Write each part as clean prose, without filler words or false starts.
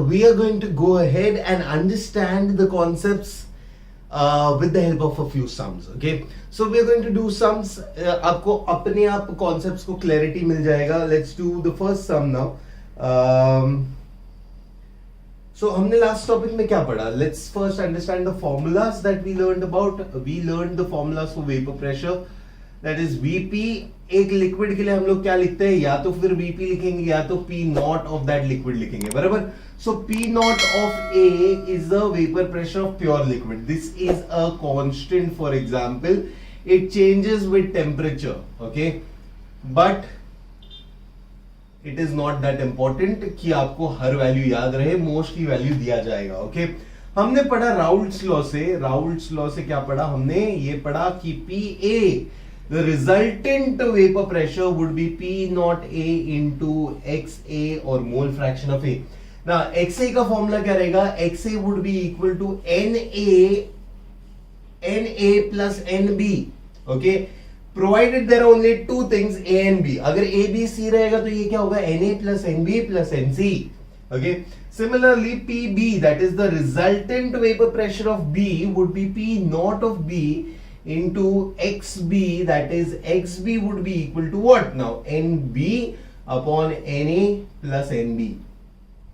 we are going to go ahead and understand the concepts with the help of a few sums. Okay, so we are going to do sums. आपको अपने आप concepts को clarity मिल जाएगा. Let's do the first sum now. So हमने last topic में क्या पढ़ा? Let's first understand the formulas that we learned about. We learned the formulas for vapor pressure. That is Vp. एक लिक्विड के लिए हम लोग क्या लिखते हैं? या तो फिर Vp लिखेंगे या तो P not of that liquid लिखेंगे, बराबर. सो P not of A is the vapour pressure of pure liquid. This is a constant. For example, it changes with temperature. Okay, but it is not that important कि आपको हर value याद रहे. Mostly value दिया जाएगा. Okay, हमने पढ़ा Raoult's law से. Raoult's law से क्या पढ़ा हमने? ये पढ़ा कि Pa, the resultant vapor pressure would be P naught A into XA or mole fraction of A. Now XA का फॉर्मूला क्या रहेगा? XA would be equal to NA plus NB. Okay, provided there are only two things, A and B. अगर A B C रहेगा तो ये क्या होगा? NA plus NB plus NC. Okay, similarly PB, that is the resultant vapor pressure of B, would be P naught of B into XB, that is XB would be equal to what now? NB upon NA plus NB,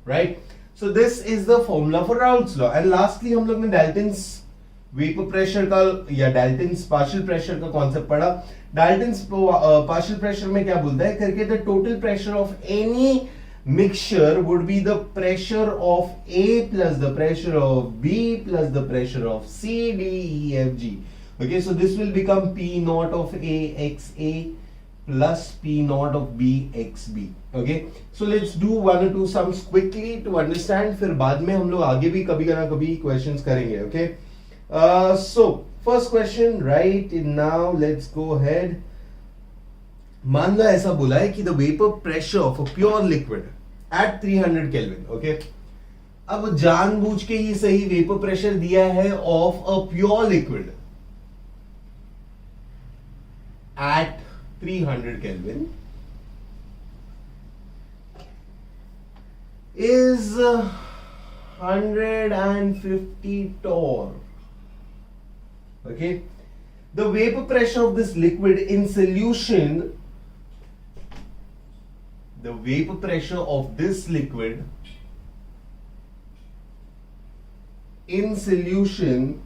right? So this is the formula for Raoult's law. And lastly हम लोग ने Dalton's vapor pressure का या Dalton's partial pressure का concept पढ़ा. Dalton's partial pressure में क्या बोलता है करके? The total pressure of any mixture would be the pressure of A plus the pressure of B plus the pressure of C, D, E, F, G. Okay, so this will become P naught of A XA plus P naught of B XB. Okay, so let's do one or two sums quickly to understand. फिर बाद में हम लोग आगे भी कभी ना कभी questions करेंगे. Okay, so first question, right now let's go ahead. मान लो ऐसा बोला है कि the vapor pressure of a pure liquid at 300 Kelvin. Okay, अब जानबूझ के ही सही vapor pressure दिया है of a pure liquid at 300 Kelvin is 150 torr. Okay, the vapor pressure of this liquid in solution, the vapor pressure of this liquid in solution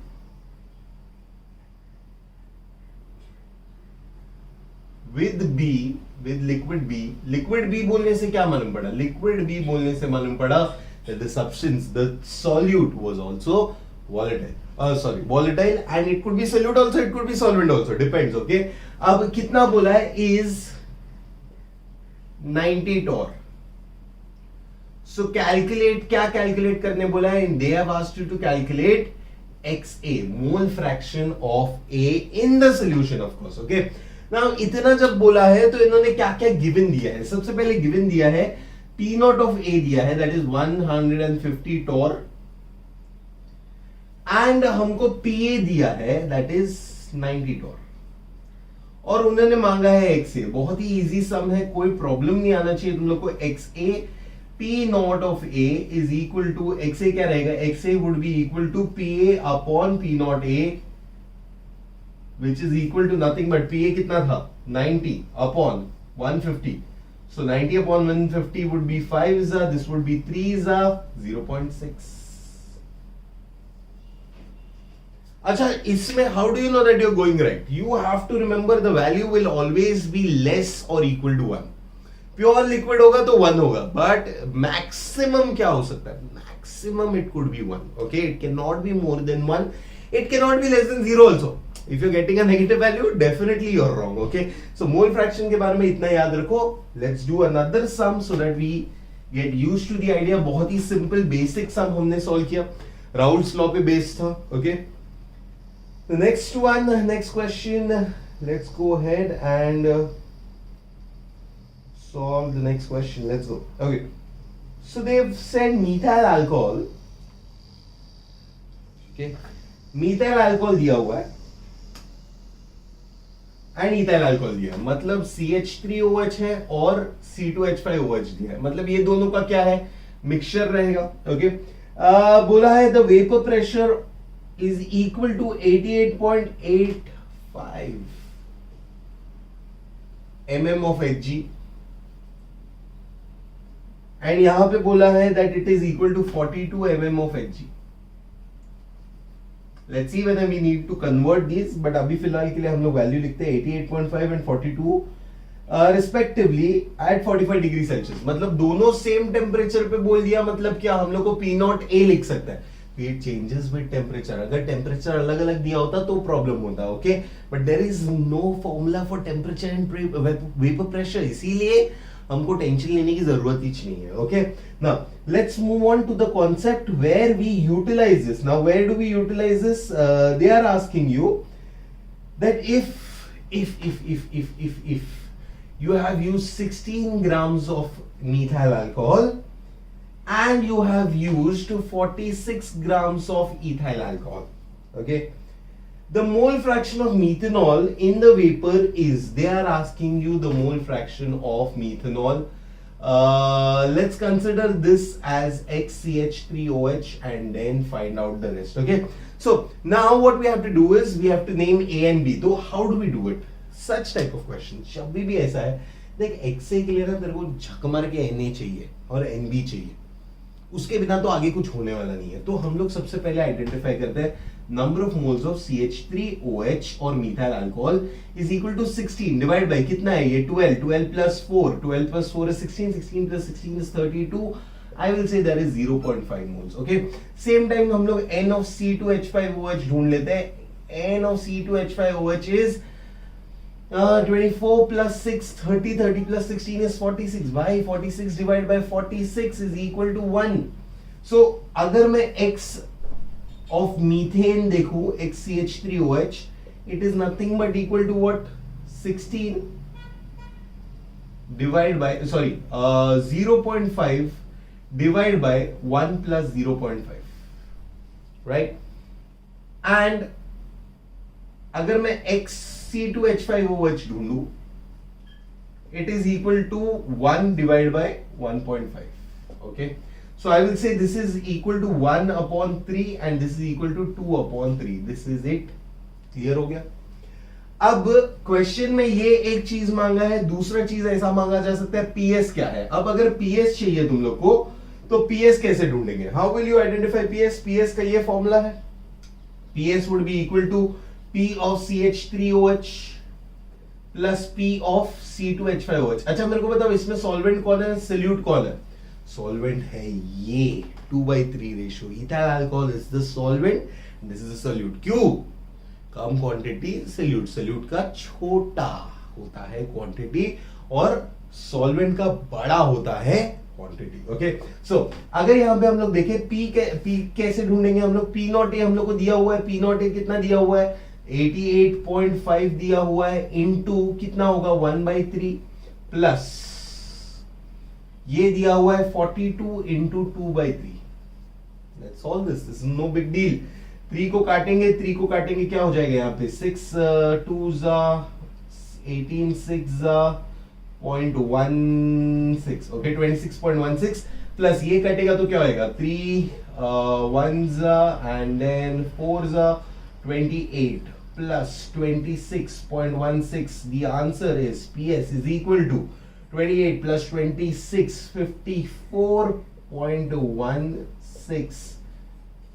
with B, with liquid B. Liquid B बोलने से क्या मालूम पड़ा? Liquid B बोलने से मालूम पड़ा that the substance, the solute was also volatile. Volatile, and it could be solute also, it could be solvent also, depends. Okay, अब कितना बोला है? Is 90 torr. So calculate, क्या calculate करने बोला है? They have asked you to calculate XA, mole fraction of A in the solution, of course. Okay, now इतना जब बोला है तो इन्होंने क्या क्या गिवन दिया है? सबसे पहले गिवन दिया है P नॉट ऑफ A दिया है, that is 150 torr, एंड हमको PA दिया है, that is 90 torr, और उन्होंने मांगा है XA. बहुत ही इजी सम है, कोई प्रॉब्लम नहीं आना चाहिए तुम लोग को. XA, P not of A is equal to XA क्या रहेगा? XA would be equal to PA upon P not A, which is equal to nothing but PA कितना था? 90 upon 150. So 90 upon 150 would be 5 za, this would be 3 za, 0.6. अच्छा, इसमें how do you know that you're going right? You have to remember the value will always be less or equal to 1. Pure liquid होगा तो 1 होगा, but maximum क्या हो सकता है? Maximum it could be 1. Okay, it cannot be more than 1. It cannot be less than 0 also. If you're getting a negative value, definitely you're wrong. Okay, so mole fraction के बारे में इतना याद रखो. Let's do another sum so that we get used to the idea. बहुत ही simple basic sum हमने solve किया. Raoult's law पे based था. Okay, the next one, next question. Let's go ahead and solve the next question. Let's go. Okay, so they've said methyl alcohol. Okay, methyl alcohol दिया हुआ है and ethyl alcohol दिया है, मतलब CH3OH है और C2H5OH दिया है. मतलब ये दोनों का क्या है? मिक्सचर रहेगा. ओके, बोला है the vapour pressure is equal to 88.85 mm of Hg, and यहां पे बोला है that it is equal to 42 mm of Hg. Let's see whether we need to convert this, but अभी फिलहाल के लिए हम लोग वैल्यू लिखते हैं 88.5 and 42 respectively at 45 degree Celsius. मतलब दोनों सेम टेम्परेचर पे बोल दिया, मतलब क्या हम लोग को P नॉट ए लिख सकता है. It changes with temperature. अगर टेम्परेचर अलग अलग दिया होता तो प्रॉब्लम होता. Okay, but there is no formula for temperature and vapour pressure, इसीलिए हमको टेंशन लेने की जरूरत ही नहीं है. Okay, now let's move on to the concept where we utilize this. Now where do we utilize this? They are asking you that if you have used 16 grams of methyl alcohol and you have used 46 grams of ethyl alcohol. Okay, the mole fraction of methanol in the vapor is, they are asking you the mole fraction of methanol. Let's consider this as XCH3OH and then find out the rest. Okay, so now what we have to do is we have to name A and B. So how do we do it? Such type of question जब भी ऐसा है, देख XA के लिए ना तेरे को झक मार के Na चाहिए और NB चाहिए, उसके बिना तो आगे कुछ होने वाला नहीं है. तो हम लोग सबसे पहले आइडेंटिफाई करते हैं number of moles of CH3OH और methyl alcohol is equal to 16 divide by कितना है ये 12 plus 4, 12 plus 4 is 16, 16 plus 16 is 32. I will say there is 0.5 moles. Okay, same time हम लोग N of C2H5OH ढूंढ लेते हैं. N of C2H5OH is 24 plus 6, 30, 30 plus 16 is 46. Why 46 divided by 46 is equal to 1. So अगर मैं X of methane देखूं, XCH3OH, it is nothing but equal to what? 16 divided by 0.5 divided by 1 plus 0.5, right? And अगर मैं XC2H5OH ढूंढूं, it is equal to 1 divided by 1.5. Okay, so I will say this is equal to 1 upon 3 and this is equal to 2 upon 3. This is it. Clear हो गया? अब question में ये एक चीज मांगा है, दूसरा चीज ऐसा मांगा जा सकता है PS क्या है. अब अगर PS चाहिए तुम लोग को तो PS कैसे ढूंढेंगे? How will you identify PS? PS का ये फॉर्मूला है, PS would be equal to P of CH3OH plus P of C2H5OH. अच्छा मेरे को बताओ इसमें सॉल्वेंट कौन है, सोल्यूट कौन है? सॉल्वेंट है ये 2/3 ratio. Ethyl alcohol is the solvent, this is the solute. क्यों? कम क्वांटिटी सोल्यूट, सोल्यूट का छोटा होता है क्वांटिटी और सॉल्वेंट का बड़ा होता है क्वांटिटी. ओके, सो अगर यहां पे हम लोग देखें P कैसे ढूंढेंगे हम लोग? P नॉट ए हम लोग को दिया हुआ है, P नॉट ए कितना दिया हुआ है? 88.5 दिया हुआ है, इनटू कितना होगा 1/3 प्लस ये दिया हुआ है 42 into 2/3. Let's solve this, this is no big deal. 3 को काटेंगे क्या हो जाएगा यहाँ पे? 6 2 18 6 0.16. ओके, 26.16 प्लस ये कटेगा तो क्या होएगा? 3 1s and then 4s 28 plus 26.16. The answer is PS is equal to 28 plus 26, 54.16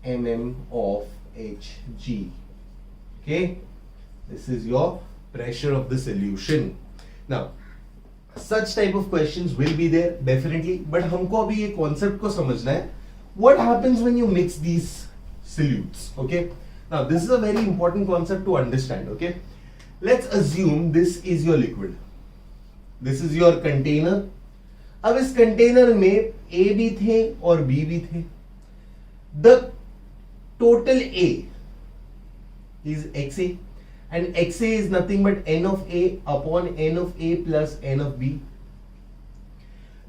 mm of Hg. Okay, this is your pressure of the solution. Now such type of questions will be there definitely, but हमको अभी ये concept को समझना है. What happens when you mix these solutes? Okay, now this is a very important concept to understand. Okay, let's assume this is your liquid, this is your container. अब इस container में A भी थे और B भी थे. The total A is XA and XA is nothing but N of A upon N of A plus N of B.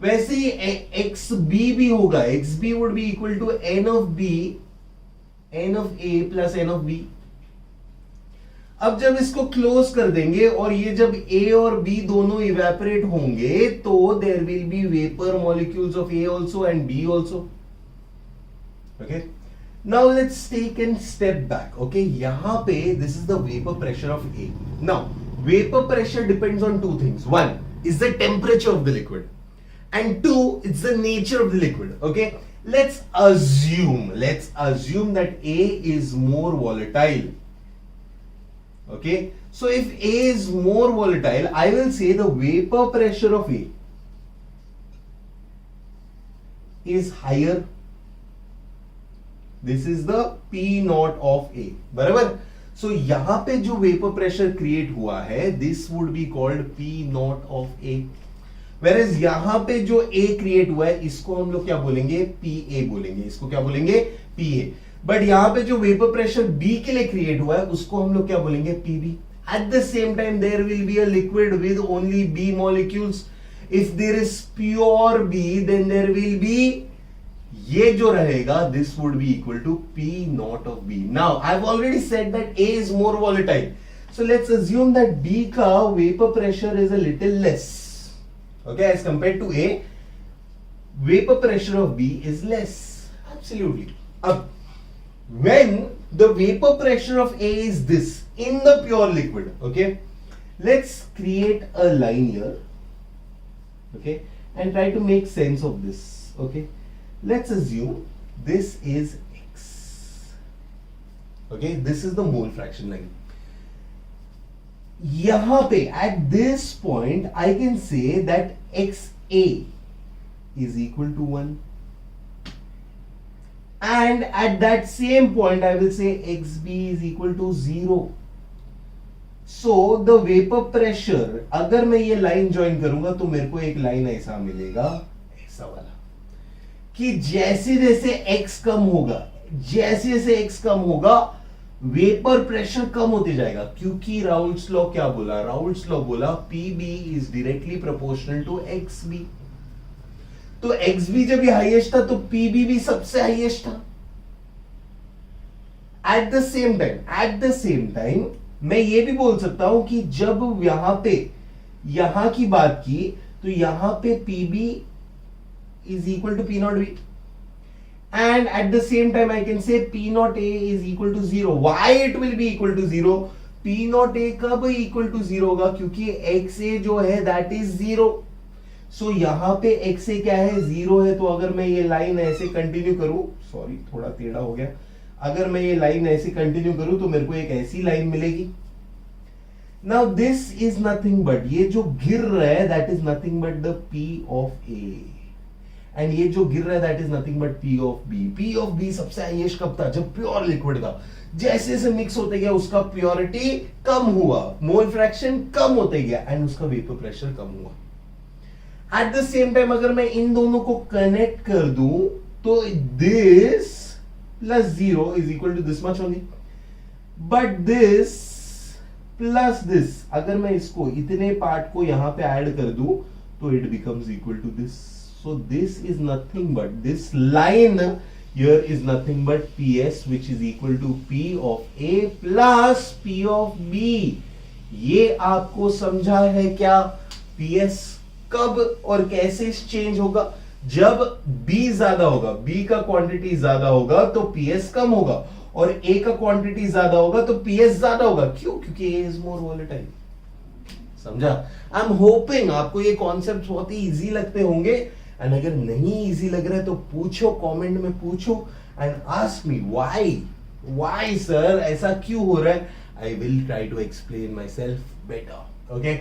वैसे ही XB भी होगा, XB would be equal to N of B, N of A plus N of B. अब जब इसको close कर देंगे और ये जब A और B दोनों इवेपोरेट होंगे तो there will be vapour molecules of A also and B also. Okay, now let's take an step back. Okay, यहां पे this is the vapour pressure of A. Now vapour pressure depends on two things. One is the temperature of the liquid and two, it's the nature of the liquid. Okay, let's assume that A is more volatile. Okay, so if A is more volatile, I will say the vapor pressure of A is higher. This is the P naught of A. बराबर. So यहां पे जो vapor pressure create हुआ है, this would be called P naught of A. Whereas यहां पे जो A create हुआ है इसको हम लोग क्या बोलेंगे, PA बोलेंगे. इसको क्या बोलेंगे, PA. बट यहां पे जो वेपर प्रेशर B के लिए क्रिएट हुआ है उसको हम लोग क्या बोलेंगे, PB. At the same time there will be a liquid with only B molecules. If there is pure B then there will be, ये जो रहेगा this would be equal to P not of B. Now I have already said that A is more volatile, so let's assume that B का vapour pressure is a little less. Okay, as compared to A, vapor pressure of B is less. Absolutely. When the vapor pressure of A is this in the pure liquid, okay, let's create a line here, okay, and try to make sense of this. Okay, let's assume this is X. Okay, this is the mole fraction line. यहां पे at this point I can say that XA is equal to 1 and at that same point I will say XB is equal to 0. So the vapor pressure, अगर मैं ये line join करूंगा तो मेरे को एक लाइन ऐसा मिलेगा, ऐसा वाला, कि जैसे जैसे X कम होगा, जैसे जैसे X कम होगा वेपर प्रेशर कम होते जाएगा. क्योंकि राउल्ट्स लॉ क्या बोला, राउल्ट्स लॉ बोला PB is directly proportional to XB. तो XB जब ये हाईएस्ट था तो PB भी सबसे हाईएस्ट था. एट द सेम टाइम मैं ये भी बोल सकता हूं कि जब यहां की बात की तो यहां पे PB is equal to P not B. And at the same time I can say P naught A is equal to 0. Why it will be equal to 0? P naught A कब equal to 0 होगा, क्योंकि XA जो है that is 0. So यहां पे XA क्या है, 0 है. तो अगर मैं ये लाइन ऐसे कंटिन्यू करूं, सॉरी थोड़ा टेढ़ा हो गया, अगर मैं ये लाइन ऐसे कंटिन्यू करूं तो मेरे को एक ऐसी लाइन मिलेगी. Now this is nothing but, ये जो गिर रहा है that is nothing but the P of A. And ये जो गिर रहा है that is nothing but P of B. P of B सबसे हाईएस्ट कब था, जब प्योर लिक्विड था. जैसे जैसे मिक्स होते गया उसका प्योरिटी कम हुआ, मोल फ्रैक्शन कम होते गया एंड उसका वेपर प्रेशर कम हुआ. एट द सेम टाइम अगर मैं इन दोनों को कनेक्ट कर दूं तो this plus 0 is equal to this much only, but this plus this, अगर मैं इसको इतने पार्ट को यहां पे ऐड कर दूं तो it becomes equal to this. So this is nothing but, this line here is nothing but PS, which is equal to P of A plus P of B. ये आपको समझा है क्या? PS कब और कैसे चेंज होगा? जब B ज्यादा होगा, B का क्वांटिटी ज्यादा होगा तो PS कम होगा, और A का क्वांटिटी ज्यादा होगा तो PS ज्यादा होगा. क्यों? क्योंकि A is more volatile. समझा? आई एम होपिंग आपको ये कॉन्सेप्ट बहुत ही इजी लगते होंगे. एंड अगर नहीं इजी लग रहा है तो पूछो, कमेंट में पूछो and ask me why sir ऐसा क्यों हो रहा है. I will try to explain myself better. Okay,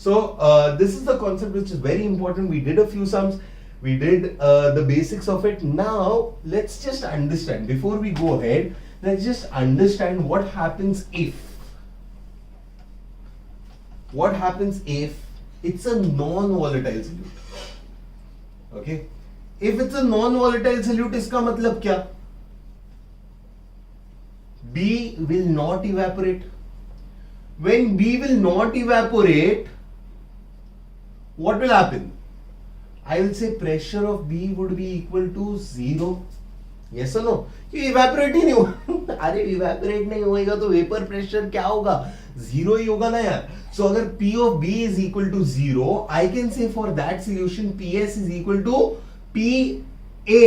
so this is the concept which is very important. We did a few sums, we did the basics of it. Now let's just understand, before we go ahead, let's just understand what happens if it's a non-volatile solute. Okay, if it's a non-volatile solute, इसका मतलब क्या? B will not evaporate. When B will not evaporate, what will happen? I will say pressure of B would be equal to 0. Yes or no? ये evaporate ही नहीं हुआ. अरे evaporate नहीं होएगा तो वेपर प्रेशर क्या होगा, जीरो ही होगा ना यार. सो अगर P of B is equal to 0, I can say for that solution PS is equal to PA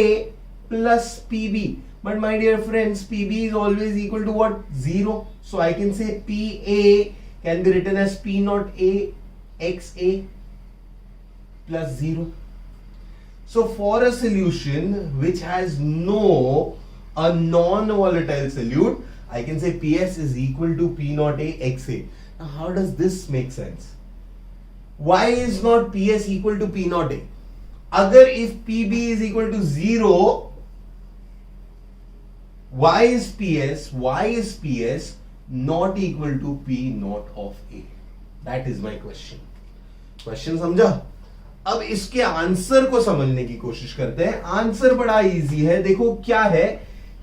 plus PB. But my dear friends, PB is always equal to what? 0. So I can say PA can be written as P naught A XA plus 0. So for a solution which has a non-volatile solute, I can say PS is equal to P naught A XA. Now how does this make sense? Why is not PS equal to P naught A? अगर if PB is equal to 0, why is PS not equal to P naught of A? That is my question. Question समझा? अब इसके answer को समझने की कोशिश करते हैं. आंसर बड़ा इजी है. देखो क्या है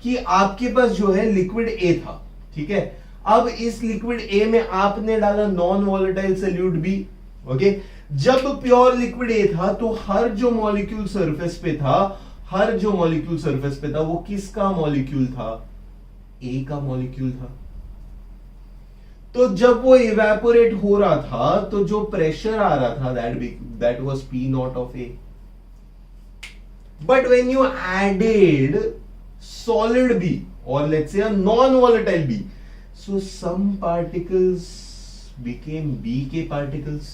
कि आपके पास जो है लिक्विड ए था, ठीक है. अब इस लिक्विड ए में आपने डाला non volatile solute B. Okay, जब प्योर लिक्विड ए था तो हर जो मॉलिक्यूल सरफेस पे था वो किसका मॉलिक्यूल था? ए का मॉलिक्यूल था. तो जब वो इवेपोरेट हो रहा था तो जो प्रेशर आ रहा था that was P naught of A. But when you added solid B or let's say a non-volatile B, so some particles became B के particles.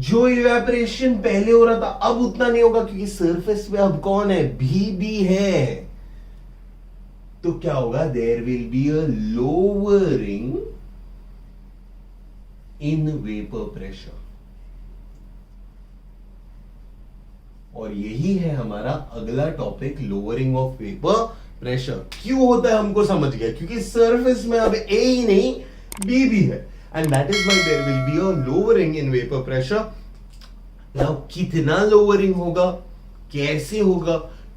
जो इवेपोरेशन पहले हो रहा था अब उतना नहीं होगा क्योंकि सरफेस पे अब कौन है? भी है. तो क्या होगा? There will be a lowering in vapour pressure. और यही है हमारा अगला topic, lowering of vapour pressure. क्यों होता है हमको समझ गया, क्योंकि सरफेस में अब ए ही नहीं बी भी है. And that is why there will be a lowering in vapour pressure. Now कितना लोअरिंग होगा, कैसे होगा,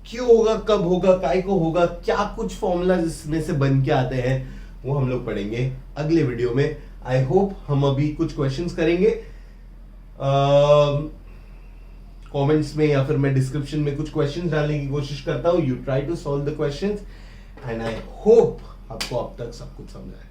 क्यों होगा, कब होगा, काय को होगा, क्या कुछ फॉर्मूला इसमें से बन के आते हैं, वो हम लोग पढ़ेंगे अगले वीडियो में. आई होप हम अभी कुछ क्वेश्चंस करेंगे कमेंट्स में या फिर मैं डिस्क्रिप्शन में कुछ क्वेश्चंस डालने की कोशिश करता हूं. You try to solve the questions and I hope आपको अब तक सब कुछ समझा है.